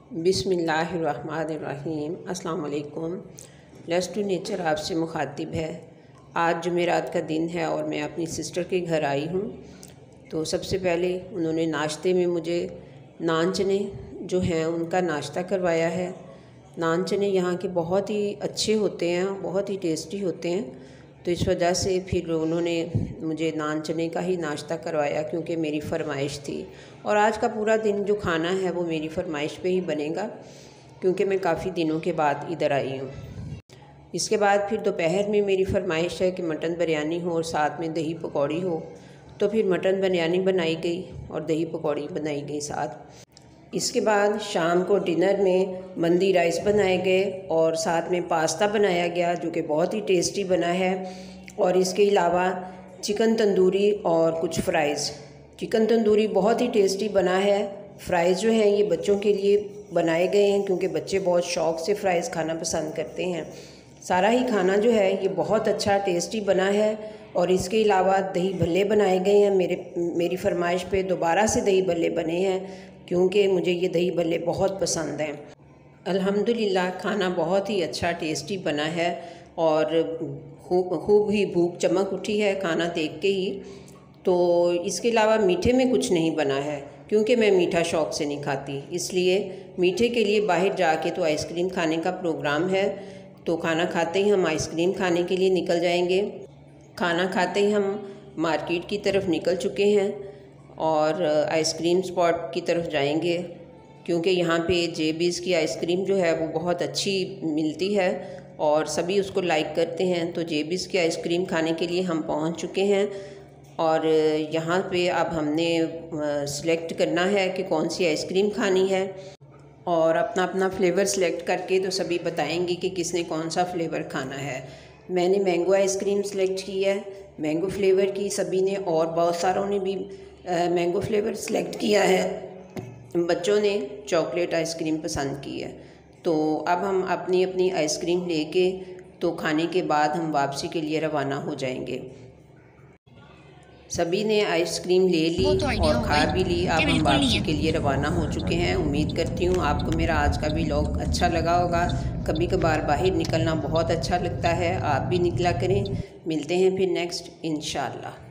बिस्मिल्लाहिर्रहमानिर्रहीम। अस्सलाम वालेकुम। लेट्स टू नेचर आपसे मुखातिब है। आज जुमेरात का दिन है और मैं अपनी सिस्टर के घर आई हूँ। तो सबसे पहले उन्होंने नाश्ते में मुझे नान चने जो हैं उनका नाश्ता करवाया है। नान चने यहाँ के बहुत ही अच्छे होते हैं, बहुत ही टेस्टी होते हैं। तो इस वजह से फिर उन्होंने मुझे नान चने का ही नाश्ता करवाया क्योंकि मेरी फरमाइश थी। और आज का पूरा दिन जो खाना है वो मेरी फरमाइश पे ही बनेगा क्योंकि मैं काफ़ी दिनों के बाद इधर आई हूँ। इसके बाद फिर दोपहर में मेरी फरमाइश है कि मटन बिरयानी हो और साथ में दही पकौड़ी हो। तो फिर मटन बिरयानी बनाई गई और दही पकौड़ी बनाई गई साथ। इसके बाद शाम को डिनर में मंदी राइस बनाए गए और साथ में पास्ता बनाया गया जो कि बहुत ही टेस्टी बना है। और इसके अलावा चिकन तंदूरी और कुछ फ़्राइज़। चिकन तंदूरी बहुत ही टेस्टी बना है। फ़्राइज़ जो हैं ये बच्चों के लिए बनाए गए हैं क्योंकि बच्चे बहुत शौक़ से फ़्राइज़ खाना पसंद करते हैं। सारा ही खाना जो है ये बहुत अच्छा टेस्टी बना है। और इसके अलावा दही भल्ले बनाए गए हैं। मेरी फरमाइश पे दोबारा से दही भल्ले बने हैं क्योंकि मुझे ये दही भल्ले बहुत पसंद हैं। अल्हम्दुलिल्लाह खाना बहुत ही अच्छा टेस्टी बना है और खूब ही भूख चमक उठी है खाना देख के ही। तो इसके अलावा मीठे में कुछ नहीं बना है क्योंकि मैं मीठा शौक़ से नहीं खाती, इसलिए मीठे के लिए बाहर जाके तो आइसक्रीम खाने का प्रोग्राम है। तो खाना खाते ही हम आइसक्रीम खाने के लिए निकल जाएंगे। खाना खाते ही हम मार्केट की तरफ निकल चुके हैं और आइसक्रीम स्पॉट की तरफ जाएंगे क्योंकि यहाँ पे जेबीज़ की आइसक्रीम जो है वो बहुत अच्छी मिलती है और सभी उसको लाइक करते हैं। तो जेबीज़ की आइसक्रीम खाने के लिए हम पहुँच चुके हैं और यहाँ पे अब हमने सिलेक्ट करना है कि कौन सी आइसक्रीम खानी है और अपना अपना फ्लेवर सिलेक्ट करके तो सभी बताएंगे कि किसने कौन सा फ्लेवर खाना है। मैंने मैंगो आइसक्रीम सेलेक्ट की है, मैंगो फ्लेवर की सभी ने, और बहुत सारों ने भी मैंगो फ्लेवर सेलेक्ट किया है। बच्चों ने चॉकलेट आइसक्रीम पसंद की है। तो अब हम अपनी अपनी आइसक्रीम लेके तो खाने के बाद हम वापसी के लिए रवाना हो जाएंगे। सभी ने आइसक्रीम ले ली और खा भी ली। अब हम वापसी के लिए रवाना हो चुके हैं। उम्मीद करती हूँ आपको मेरा आज का व्लॉग अच्छा लगा होगा। कभी कभार बाहर निकलना बहुत अच्छा लगता है, आप भी निकला करें। मिलते हैं फिर नेक्स्ट इंशाल्लाह।